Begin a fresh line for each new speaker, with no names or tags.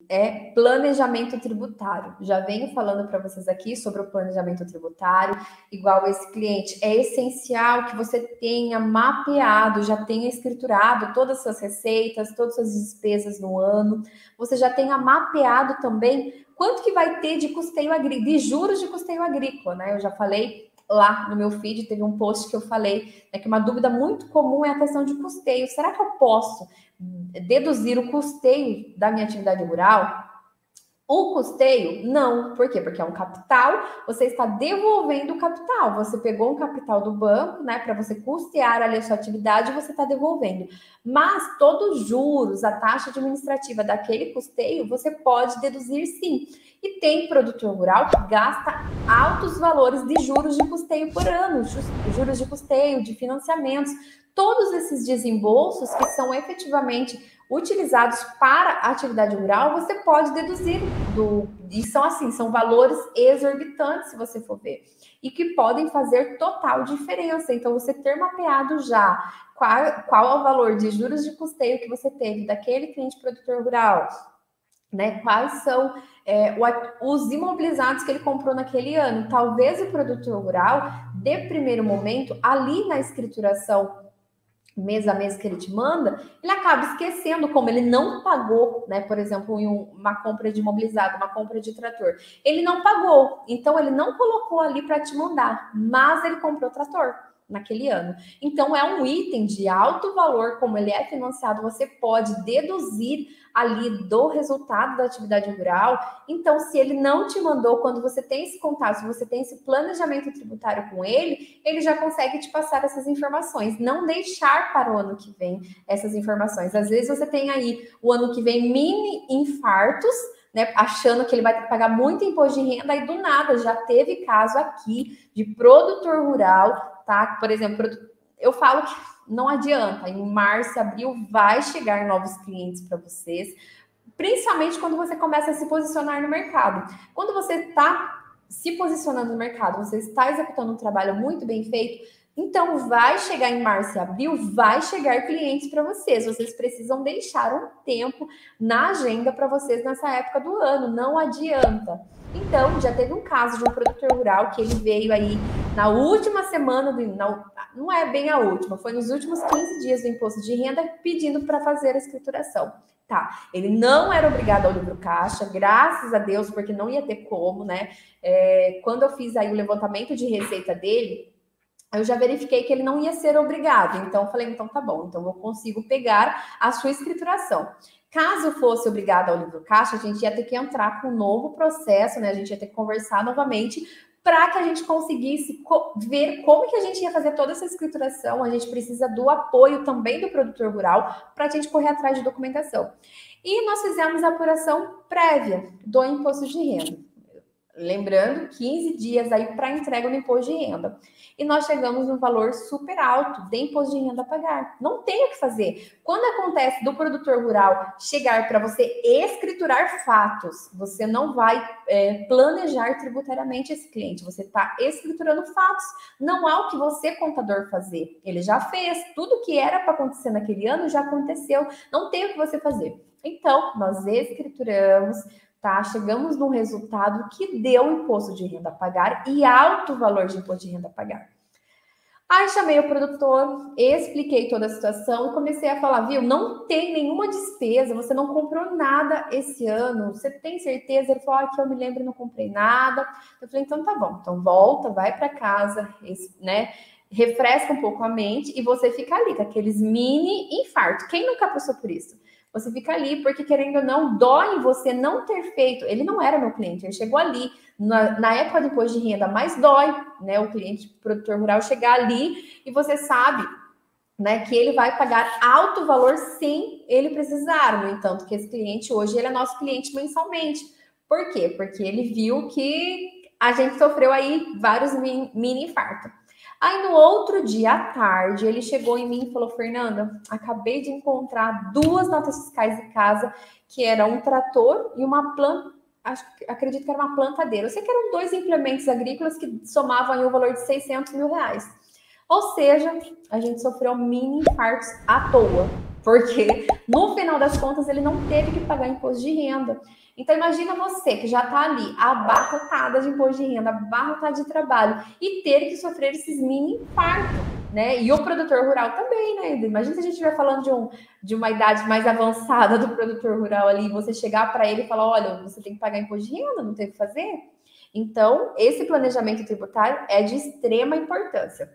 é planejamento tributário. Já venho falando para vocês aqui sobre o planejamento tributário, igual esse cliente. É essencial que você tenha mapeado, já tenha escriturado todas as suas receitas, todas as suas despesas no ano. Você já tenha mapeado também quanto que vai ter de custeio agrícola, de juros de custeio agrícola, né? Eu já falei lá no meu feed, teve um post que eu falei, né, que uma dúvida muito comum é a questão de custeio. Será que eu posso deduzir o custeio da minha atividade rural? O custeio, não. Por quê? Porque é um capital, você está devolvendo o capital. Você pegou um capital do banco, né, para você custear ali a sua atividade, você está devolvendo. Mas todos os juros, a taxa administrativa daquele custeio, você pode deduzir sim. E tem produtor rural que gasta altos valores de juros de custeio por ano, juros de custeio, de financiamentos. Todos esses desembolsos que são efetivamente utilizados para a atividade rural, você pode deduzir e são assim, são valores exorbitantes, se você for ver, e que podem fazer total diferença. Então, você ter mapeado já qual é o valor de juros de custeio que você teve daquele cliente produtor rural, né? Quais são os imobilizados que ele comprou naquele ano. Talvez o produtor rural, de primeiro momento, ali na escrituração mês a mês que ele te manda, ele acaba esquecendo como ele não pagou, né? Por exemplo, em uma compra de imobilizado, uma compra de trator. Ele não pagou, então ele não colocou ali para te mandar, mas ele comprou o trator naquele ano. Então é um item de alto valor, como ele é financiado, você pode deduzir ali do resultado da atividade rural. Então, se ele não te mandou, quando você tem esse contato, se você tem esse planejamento tributário com ele, ele já consegue te passar essas informações. Não deixar para o ano que vem essas informações. Às vezes você tem aí o ano que vem mini infartos, né, achando que ele vai ter que pagar muito imposto de renda, e do nada já teve caso aqui de produtor rural, tá? Por exemplo, eu falo que não adianta, em março, abril vai chegar novos clientes para vocês, principalmente quando você começa a se posicionar no mercado. Quando você está se posicionando no mercado, você está executando um trabalho muito bem feito, então vai chegar em março e abril, vai chegar clientes para vocês. Vocês precisam deixar um tempo na agenda para vocês nessa época do ano, não adianta. Então, já teve um caso de um produtor rural que ele veio aí na última semana, não é bem a última, foi nos últimos 15 dias do imposto de renda, pedindo para fazer a escrituração. Tá, ele não era obrigado ao livro caixa, graças a Deus, porque não ia ter como, né? Quando eu fiz aí o levantamento de receita dele, eu já verifiquei que ele não ia ser obrigado. Então, eu falei, então tá bom, então eu consigo pegar a sua escrituração. Caso fosse obrigado ao livro caixa, a gente ia ter que entrar com um novo processo, né? A gente ia ter que conversar novamente para que a gente conseguisse ver como que a gente ia fazer toda essa escrituração. A gente precisa do apoio também do produtor rural para a gente correr atrás de documentação. E nós fizemos a apuração prévia do imposto de renda. Lembrando, 15 dias aí para entrega do imposto de renda. E nós chegamos num valor super alto de imposto de renda a pagar. Não tem o que fazer. Quando acontece do produtor rural chegar para você escriturar fatos, você não vai planejar tributariamente esse cliente. Você está escriturando fatos. Não há o que você, contador, fazer. Ele já fez. Tudo que era para acontecer naquele ano já aconteceu. Não tem o que você fazer. Então, nós escrituramos, tá? Chegamos num resultado que deu imposto de renda a pagar e alto valor de imposto de renda a pagar. Aí chamei o produtor, expliquei toda a situação e comecei a falar, viu, não tem nenhuma despesa, você não comprou nada esse ano, você tem certeza? Ele falou, que eu me lembro, não comprei nada. Eu falei, então tá bom, então volta, vai para casa, né? Refresca um pouco a mente e você fica ali com aqueles mini infartos. Quem nunca passou por isso? Você fica ali, porque querendo ou não, dói em você não ter feito. Ele não era meu cliente, ele chegou ali na época do imposto de renda, mas dói, né? O cliente produtor rural chegar ali e você sabe, né, que ele vai pagar alto valor sem ele precisar. No entanto, que esse cliente hoje ele é nosso cliente mensalmente. Por quê? Porque ele viu que a gente sofreu aí vários mini infartos. Aí no outro dia à tarde, ele chegou em mim e falou, Fernanda, acabei de encontrar 2 notas fiscais em casa, que era um trator e uma planta, acredito que era uma plantadeira. Eu sei que eram 2 implementos agrícolas que somavam aí o valor de 600 mil reais. Ou seja, a gente sofreu mini infartos à toa. Porque, no final das contas, ele não teve que pagar imposto de renda. Então, imagina você que já está ali abarrotada de imposto de renda, abarrotada de trabalho, e ter que sofrer esses mini infartos, né? E o produtor rural também, né? Imagina se a gente estiver falando de uma idade mais avançada do produtor rural ali, e você chegar para ele e falar, olha, você tem que pagar imposto de renda, não tem o que fazer. Então, esse planejamento tributário é de extrema importância.